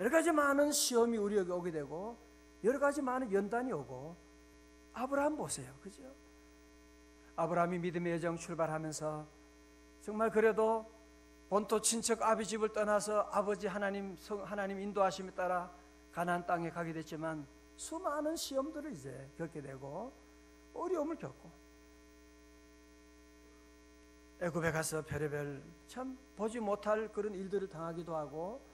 여러 가지 많은 시험이 우리에게 오게 되고 여러 가지 많은 연단이 오고, 아브라함 보세요. 그죠? 아브라함이 믿음의 여정 출발하면서 정말 그래도 본토 친척 아비 집을 떠나서 아버지 하나님 인도하심에 따라 가나안 땅에 가게 됐지만 수많은 시험들을 이제 겪게 되고 어려움을 겪고, 애굽에 가서 별의별 참 보지 못할 그런 일들을 당하기도 하고,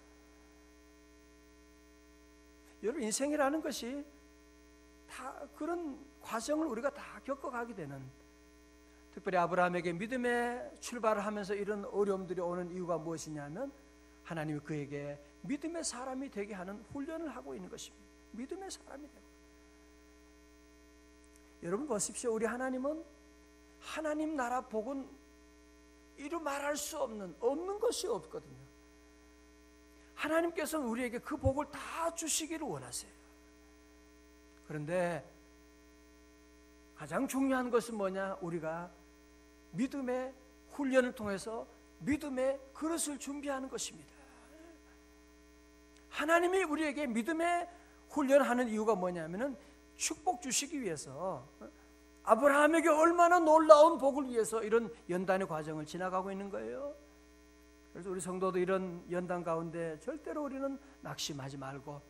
여러분 인생이라는 것이 다 그런 과정을 우리가 다 겪어가게 되는, 특별히 아브라함에게 믿음의 출발을 하면서 이런 어려움들이 오는 이유가 무엇이냐면 하나님이 그에게 믿음의 사람이 되게 하는 훈련을 하고 있는 것입니다. 믿음의 사람이 되고. 여러분 보십시오. 우리 하나님은 하나님 나라 복은 이루 말할 수 없는 것이 없거든요. 하나님께서는 우리에게 그 복을 다 주시기를 원하세요. 그런데 가장 중요한 것은 뭐냐? 우리가 믿음의 훈련을 통해서 믿음의 그릇을 준비하는 것입니다. 하나님이 우리에게 믿음의 훈련하는 이유가 뭐냐면은 축복 주시기 위해서, 아브라함에게 얼마나 놀라운 복을 위해서 이런 연단의 과정을 지나가고 있는 거예요. 그래서 우리 성도도 이런 연단 가운데 절대로 우리는 낙심하지 말고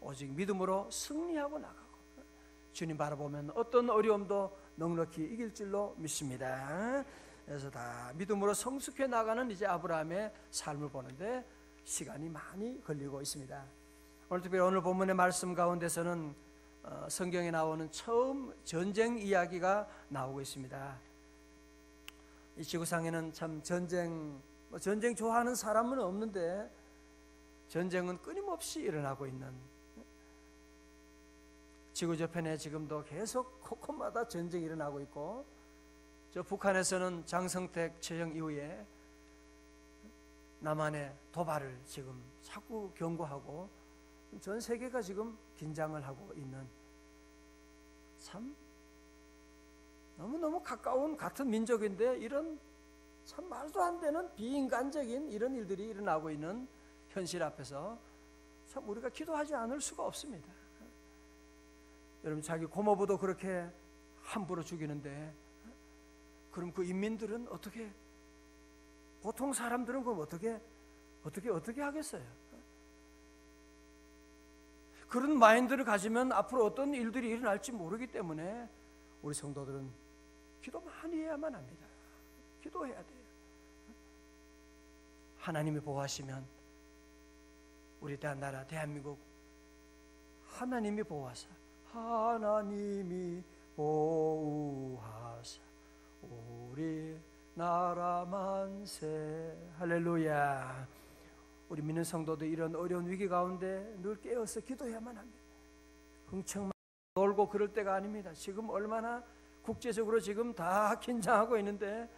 오직 믿음으로 승리하고 나가고 주님 바라보면 어떤 어려움도 넉넉히 이길 줄로 믿습니다. 그래서 다 믿음으로 성숙해 나가는 이제 아브라함의 삶을 보는데 시간이 많이 걸리고 있습니다. 오늘 특별히 오늘 본문의 말씀 가운데서는 성경에 나오는 처음 전쟁 이야기가 나오고 있습니다. 이 지구상에는 참 전쟁 좋아하는 사람은 없는데 전쟁은 끊임없이 일어나고 있는, 지구 저편에 지금도 계속 곳곳마다 전쟁이 일어나고 있고, 저 북한에서는 장성택 처형 이후에 남한의 도발을 지금 자꾸 경고하고 전 세계가 지금 긴장을 하고 있는, 참 너무너무 가까운 같은 민족인데 이런 참 말도 안 되는 비인간적인 이런 일들이 일어나고 있는 현실 앞에서 참 우리가 기도하지 않을 수가 없습니다. 여러분, 자기 고모부도 그렇게 함부로 죽이는데 그럼 그 인민들은 어떻게, 보통 사람들은 그럼 어떻게 하겠어요? 그런 마인드를 가지면 앞으로 어떤 일들이 일어날지 모르기 때문에 우리 성도들은 기도 많이 해야만 합니다. 기도해야 돼요. 하나님이 보호하시면 우리 나라 대한민국 하나님이 보호하사, 하나님이 보호하사 우리 나라 만세. 할렐루야. 우리 믿는 성도들 이런 어려운 위기 가운데 늘 깨어서 기도해야만 합니다. 흥청만 놀고 그럴 때가 아닙니다. 지금 얼마나 국제적으로 지금 다 긴장하고 있는데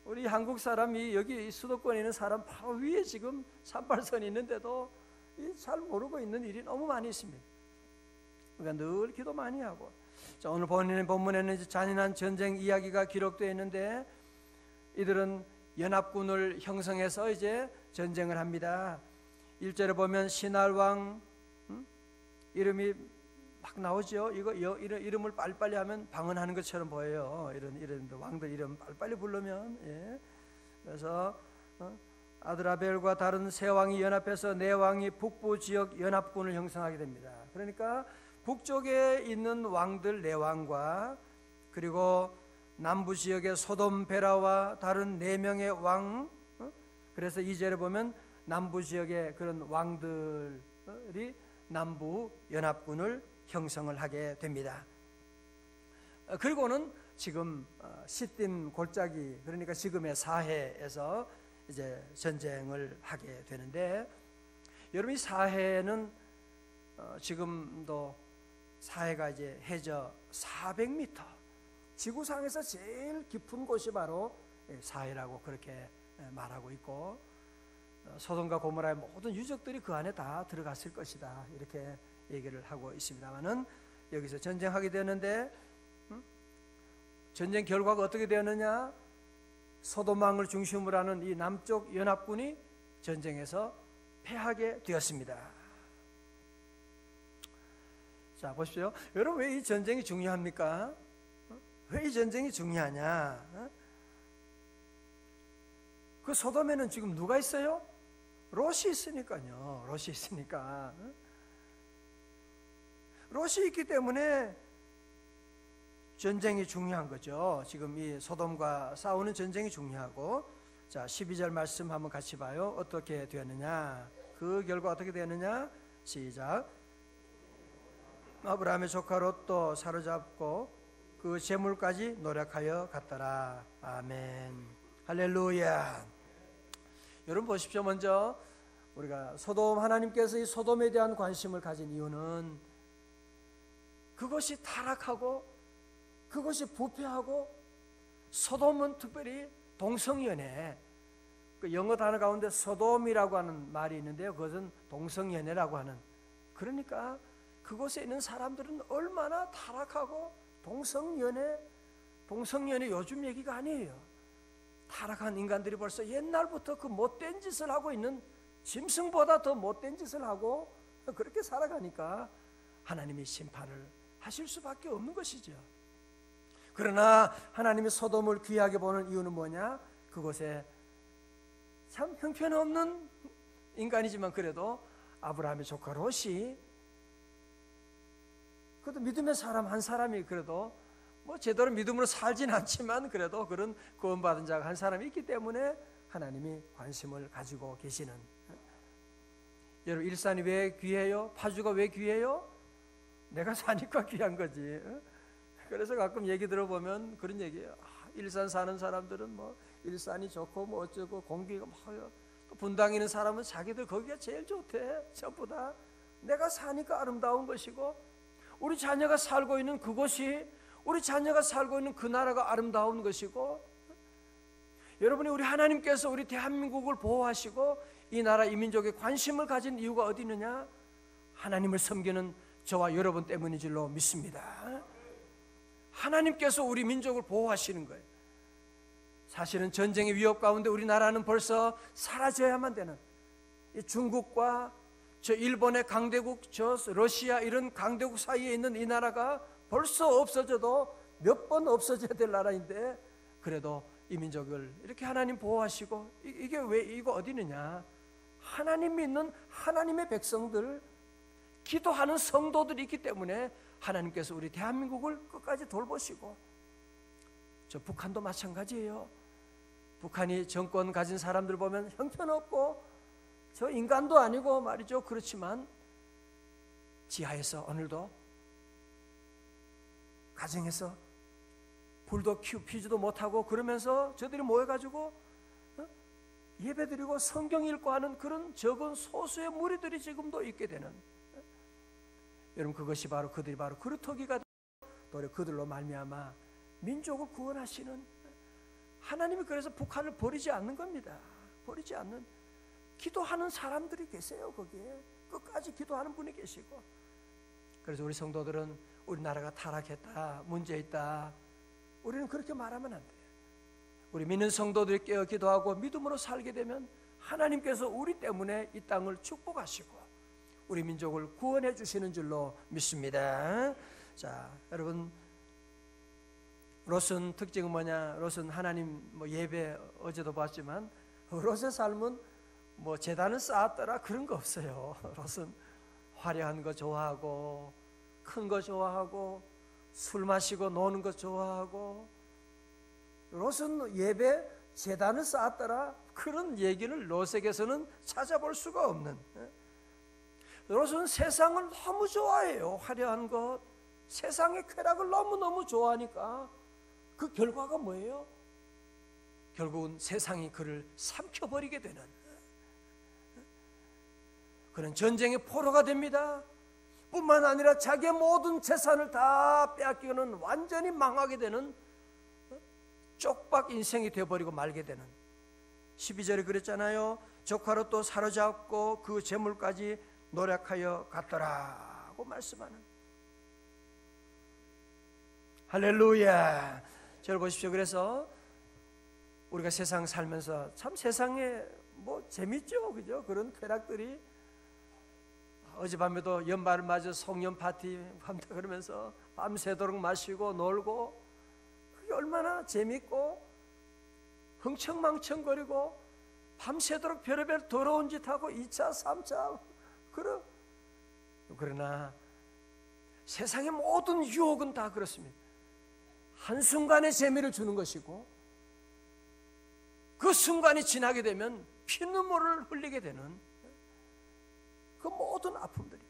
우리 한국 사람이 여기 수도권에 있는 사람 바로 위에 지금 38선이 있는데도 잘 모르고 있는 일이 너무 많이 있습니다. 그러니까 늘 기도 많이 하고. 자, 오늘 본문에는 이제 잔인한 전쟁 이야기가 기록되어 있는데 이들은 연합군을 형성해서 이제 전쟁을 합니다. 1절에 보면 신할왕 이름이 막 나오죠. 이름을 빨리빨리 하면 방언하는 것처럼 보여요. 이런 왕들 이름 빨리빨리 부르면. 예. 그래서 아드라벨과 다른 세 왕이 연합해서 네 왕이 북부 지역 연합군을 형성하게 됩니다. 그러니까 북쪽에 있는 왕들 네 왕과 그리고 남부 지역의 소돔 베라와 다른 네 명의 왕, 그래서 2절에 보면 남부 지역의 그런 왕들이 남부 연합군을 형성을 하게 됩니다. 그리고는 지금 시딤 골짜기, 그러니까 지금의 사해에서 이제 전쟁을 하게 되는데, 여러분 이 사해는 지금도 사해가 이제 해저 400m, 지구상에서 제일 깊은 곳이 바로 사해라고 그렇게 말하고 있고, 소돔과 고모라의 모든 유적들이 그 안에 다 들어갔을 것이다 이렇게 얘기를 하고 있습니다만은, 여기서 전쟁하게 되는데 전쟁 결과가 어떻게 되었느냐? 소돔왕을 중심으로 하는 이 남쪽 연합군이 전쟁에서 패하게 되었습니다. 자, 보십시오. 여러분, 왜 이 전쟁이 중요합니까? 왜 이 전쟁이 중요하냐? 그 소돔에는 지금 누가 있어요? 롯이 있으니까요. 롯이 있으니까. 롯이 있기 때문에 전쟁이 중요한 거죠. 지금 이 소돔과 싸우는 전쟁이 중요하고, 자, 12절 말씀 한번 같이 봐요. 어떻게 되었느냐? 그 결과 어떻게 되었느냐? 시작. 아브라함의 조카 롯도 사로잡고 그 재물까지 노력하여 갔더라. 아멘. 할렐루야. 여러분 보십시오. 먼저 우리가 소돔, 하나님께서 이 소돔에 대한 관심을 가진 이유는 그것이 타락하고 그것이 부패하고, 소돔은 특별히 동성연애, 그 영어 단어 가운데 소돔이라고 하는 말이 있는데요, 그것은 동성연애라고 하는, 그러니까 그곳에 있는 사람들은 얼마나 타락하고 동성연애 요즘 얘기가 아니에요. 타락한 인간들이 벌써 옛날부터 그 못된 짓을 하고 있는, 짐승보다 더 못된 짓을 하고 그렇게 살아가니까 하나님이 심판을 하실 수밖에 없는 것이죠. 그러나 하나님이 소돔을 귀하게 보는 이유는 뭐냐? 그곳에 참 형편없는 인간이지만 그래도 아브라함의 조카 롯이, 그래도 믿음의 사람 한 사람이, 그래도 뭐 제대로 믿음으로 살진 않지만 그래도 그런 구원받은 자가 한 사람이 있기 때문에 하나님이 관심을 가지고 계시는. 여러분, 일산이 왜 귀해요? 파주가 왜 귀해요? 내가 사니까 귀한 거지. 그래서 가끔 얘기 들어보면 그런 얘기예요. 일산 사는 사람들은 뭐 일산이 좋고 뭐 어쩌고 공기가 막, 또 분당에 있는 사람은 자기들 거기가 제일 좋대. 전부 다 내가 사니까 아름다운 것이고, 우리 자녀가 살고 있는 그곳이, 우리 자녀가 살고 있는 그 나라가 아름다운 것이고, 여러분이 우리 하나님께서 우리 대한민국을 보호하시고 이 나라 이 민족에 관심을 가진 이유가 어디 있느냐? 하나님을 섬기는 저와 여러분 때문인 줄로 믿습니다. 하나님께서 우리 민족을 보호하시는 거예요. 사실은 전쟁의 위협 가운데 우리나라는 벌써 사라져야만 되는, 중국과 저 일본의 강대국, 저 러시아 이런 강대국 사이에 있는 이 나라가 벌써 없어져도 몇 번 없어져야 될 나라인데, 그래도 이 민족을 이렇게 하나님 보호하시고, 이게 왜, 이거 어디 있느냐? 하나님 믿는 하나님의 백성들, 기도하는 성도들이 있기 때문에 하나님께서 우리 대한민국을 끝까지 돌보시고, 저 북한도 마찬가지예요. 북한이 정권 가진 사람들 보면 형편없고 저 인간도 아니고 말이죠. 그렇지만 지하에서 오늘도 가정에서 불도 피우지도 못하고 그러면서 저들이 모여가지고 예배드리고 성경 읽고 하는 그런 적은 소수의 무리들이 지금도 있게 되는, 여러분, 그것이 바로 그들이 바로 그루터기가 되고 그들로 말미암아 민족을 구원하시는 하나님이, 그래서 북한을 버리지 않는 겁니다. 버리지 않는, 기도하는 사람들이 계세요. 거기에 끝까지 기도하는 분이 계시고, 그래서 우리 성도들은 우리나라가 타락했다, 문제 있다, 우리는 그렇게 말하면 안 돼요. 우리 믿는 성도들이 깨어 기도하고 믿음으로 살게 되면 하나님께서 우리 때문에 이 땅을 축복하시고 우리 민족을 구원해 주시는 줄로 믿습니다. 자, 여러분, 롯은 특징은 뭐냐? 롯은 하나님 예배 어제도 봤지만 롯의 삶은 뭐 제단을 쌓았더라 그런 거 없어요. 롯은 화려한 거 좋아하고 큰 거 좋아하고 술 마시고 노는 거 좋아하고, 롯은 예배 제단을 쌓았더라 그런 얘기를 롯에게서는 찾아볼 수가 없는. 롯은 세상을 너무 좋아해요. 화려한 것, 세상의 쾌락을 너무너무 좋아하니까 그 결과가 뭐예요? 결국은 세상이 그를 삼켜버리게 되는, 그런 전쟁의 포로가 됩니다. 뿐만 아니라 자기의 모든 재산을 다 빼앗기고는 완전히 망하게 되는 쪽박 인생이 되어버리고 말게 되는. 12절에 그랬잖아요. 조카로 또 사로잡고 그 재물까지 노력하여 갔더라고 말씀하는. 할렐루야. 저를 보십시오. 그래서 우리가 세상 살면서 참 세상에 뭐 재밌죠, 그죠? 그런 쾌락들이 어젯밤에도 연말을 맞아 송년 파티 한다 그러면서 밤새도록 마시고 놀고, 그게 얼마나 재밌고 흥청망청거리고 밤새도록 별의별 더러운 짓 하고 2차 3차 그러나 세상의 모든 유혹은 다 그렇습니다. 한순간의 재미를 주는 것이고 그 순간이 지나게 되면 피눈물을 흘리게 되는 그 모든 아픔들이,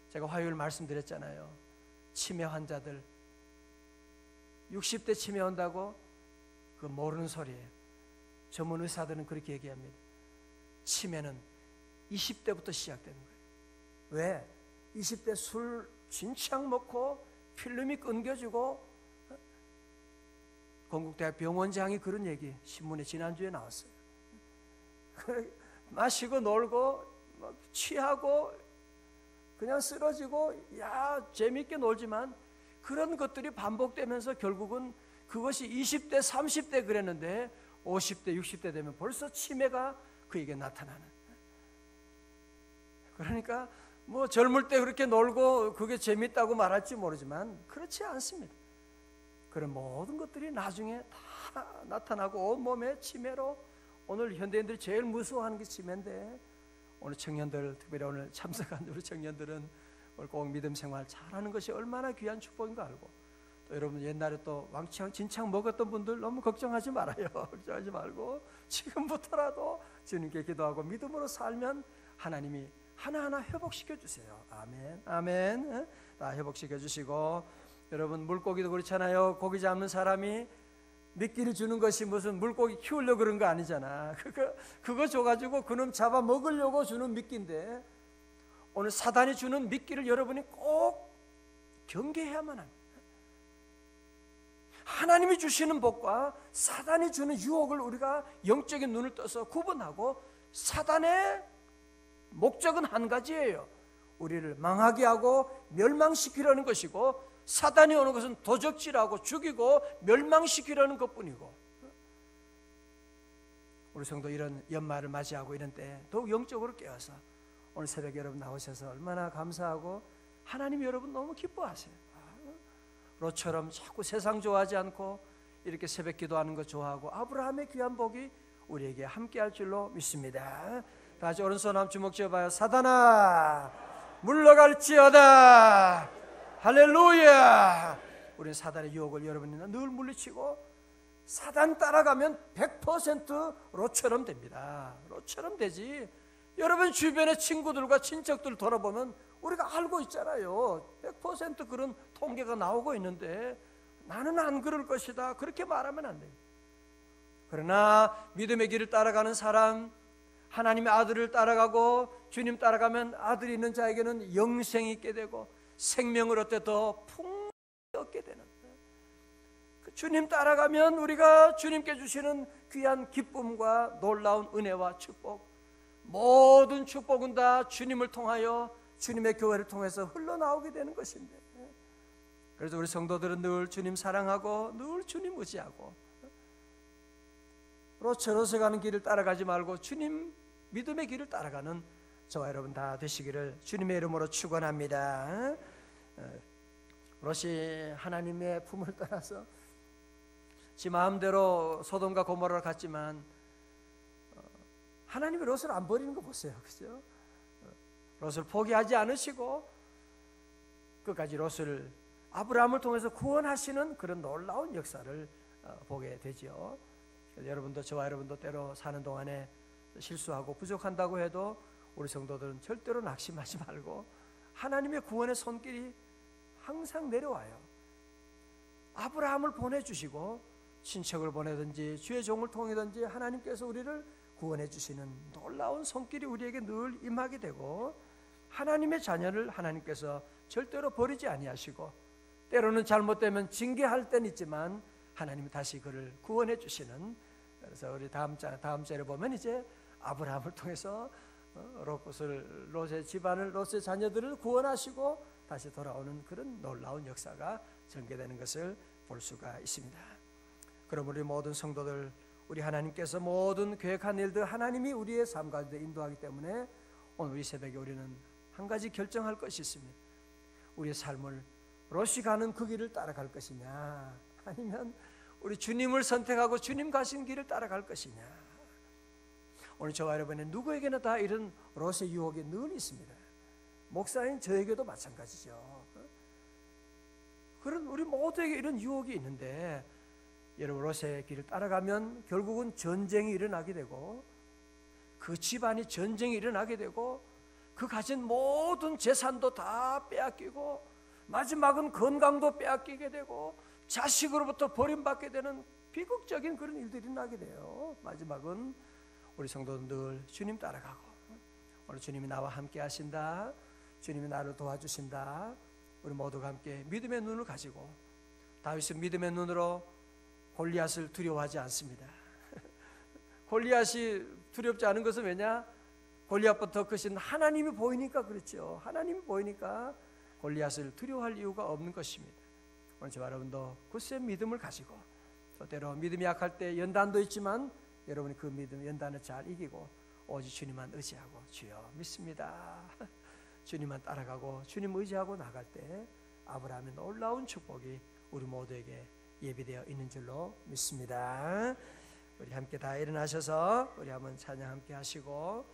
제가 화요일 말씀드렸잖아요. 치매 환자들 60대 치매 온다고 그 모르는 소리예요. 전문 의사들은 그렇게 얘기합니다. 치매는 20대부터 시작되는 거예요. 왜? 20대 술 진창 먹고 필름이 끊겨지고, 건국대학 병원장이 그런 얘기 신문에 지난주에 나왔어요. 마시고 놀고 취하고 그냥 쓰러지고 재밌게 놀지만 그런 것들이 반복되면서 결국은 그것이 20대 30대 그랬는데 50대 60대 되면 벌써 치매가 그에게 나타나는. 그러니까 뭐 젊을 때 그렇게 놀고 그게 재밌다고 말할지 모르지만 그렇지 않습니다. 그런 모든 것들이 나중에 다 나타나고 온몸에 치매로, 오늘 현대인들이 제일 무서워하는 게 치매인데, 오늘 청년들, 특별히 오늘 참석한 우리 청년들은 오늘 꼭 믿음 생활 잘하는 것이 얼마나 귀한 축복인 거 알고, 또 여러분 옛날에 또 왕창 진창 먹었던 분들 너무 걱정하지 말아요. 걱정하지 말고 지금부터라도 주님께 기도하고 믿음으로 살면 하나님이 하나하나 회복시켜 주세요. 아멘, 아멘. 다 회복시켜 주시고, 여러분 물고기도 그렇잖아요. 고기 잡는 사람이 미끼를 주는 것이 무슨 물고기 키우려고 그런 거 아니잖아. 그거 줘가지고 그놈 잡아 먹으려고 주는 미끼인데, 오늘 사단이 주는 미끼를 여러분이 꼭 경계해야만 합니다. 하나님이 주시는 복과 사단이 주는 유혹을 우리가 영적인 눈을 떠서 구분하고, 사단의 목적은 한 가지예요. 우리를 망하게 하고 멸망시키려는 것이고, 사단이 오는 것은 도적질하고 죽이고 멸망시키려는 것뿐이고, 우리 성도 이런 연말을 맞이하고 이런 때 더욱 영적으로 깨어서 오늘 새벽에 여러분 나오셔서 얼마나 감사하고 하나님이 여러분 너무 기뻐하세요. 롯처럼 자꾸 세상 좋아하지 않고 이렇게 새벽 기도하는 거 좋아하고 아브라함의 귀한 복이 우리에게 함께할 줄로 믿습니다. 다시 오른손 한번 주먹 쥐어봐요. 사단아 물러갈지어다. 할렐루야. 우리는 사단의 유혹을 여러분이 늘 물리치고, 사단 따라가면 100% 롯처럼 됩니다. 롯처럼 되지. 여러분 주변의 친구들과 친척들 돌아보면 우리가 알고 있잖아요. 100% 그런 통계가 나오고 있는데 나는 안 그럴 것이다, 그렇게 말하면 안 돼요. 그러나 믿음의 길을 따라가는 사람, 하나님의 아들을 따라가고 주님 따라가면 아들이 있는 자에게는 영생이 있게 되고 생명을 얻되 더 풍성히 얻게 되는, 주님 따라가면 우리가 주님께 주시는 귀한 기쁨과 놀라운 은혜와 축복, 모든 축복은 다 주님을 통하여 주님의 교회를 통해서 흘러나오게 되는 것인데, 그래서 우리 성도들은 늘 주님 사랑하고 늘 주님 의지하고 롯처럼 가는 길을 따라가지 말고 주님 믿음의 길을 따라가는 저와 여러분 다 되시기를 주님의 이름으로 축원합니다. 롯이 하나님의 품을 떠나서 지 마음대로 소돔과 고모라로 갔지만 하나님이 롯을 안 버리는 거 보세요, 그죠? 롯을 포기하지 않으시고 끝까지 롯을 아브라함을 통해서 구원하시는 그런 놀라운 역사를 보게 되죠. 여러분도 저와 여러분도 때로 사는 동안에 실수하고 부족한다고 해도 우리 성도들은 절대로 낙심하지 말고 하나님의 구원의 손길이 항상 내려와요. 아브라함을 보내주시고 친척을 보내든지 주의 종을 통해든지 하나님께서 우리를 구원해 주시는 놀라운 손길이 우리에게 늘 임하게 되고, 하나님의 자녀를 하나님께서 절대로 버리지 아니하시고, 때로는 잘못되면 징계할 때는 있지만 하나님이 다시 그를 구원해 주시는, 그래서 우리 다음 절에 보면 이제 아브라함을 통해서 롯의 집안을, 롯의 자녀들을 구원하시고 다시 돌아오는 그런 놀라운 역사가 전개되는 것을 볼 수가 있습니다. 그럼 우리 모든 성도들, 우리 하나님께서 모든 계획한 일들 하나님이 우리의 삶 가운데 인도하기 때문에 오늘 이 새벽에 우리는 한 가지 결정할 것이 있습니다. 우리의 삶을 롯이 가는 그 길을 따라갈 것이냐, 아니면 우리 주님을 선택하고 주님 가신 길을 따라갈 것이냐. 오늘 저와 여러분의 누구에게나 다 이런 롯의 유혹이 늘 있습니다. 목사인 저에게도 마찬가지죠. 그런 우리 모두에게 이런 유혹이 있는데, 여러분 롯의 길을 따라가면 결국은 전쟁이 일어나게 되고, 그 집안이 전쟁이 일어나게 되고, 그 가진 모든 재산도 다 빼앗기고, 마지막은 건강도 빼앗기게 되고, 자식으로부터 버림받게 되는 비극적인 그런 일들이 나게 돼요. 마지막은 우리 성도는 늘 주님 따라가고, 오늘 주님이 나와 함께 하신다, 주님이 나를 도와주신다, 우리 모두가 함께 믿음의 눈을 가지고, 다윗은 믿음의 눈으로 골리앗을 두려워하지 않습니다. 골리앗이 두렵지 않은 것은 왜냐? 골리앗보다 크신 하나님이 보이니까 그렇죠. 하나님이 보이니까 골리앗을 두려워할 이유가 없는 것입니다. 오늘 저와 여러분도 굳센 믿음을 가지고, 또 때로 믿음이 약할 때 연단도 있지만 여러분이 그 믿음, 연단을 잘 이기고 오직 주님만 의지하고, 주여 믿습니다, 주님만 따라가고 주님 의지하고 나갈 때 아브라함의 놀라운 축복이 우리 모두에게 예비되어 있는 줄로 믿습니다. 우리 함께 다 일어나셔서 우리 한번 찬양 함께 하시고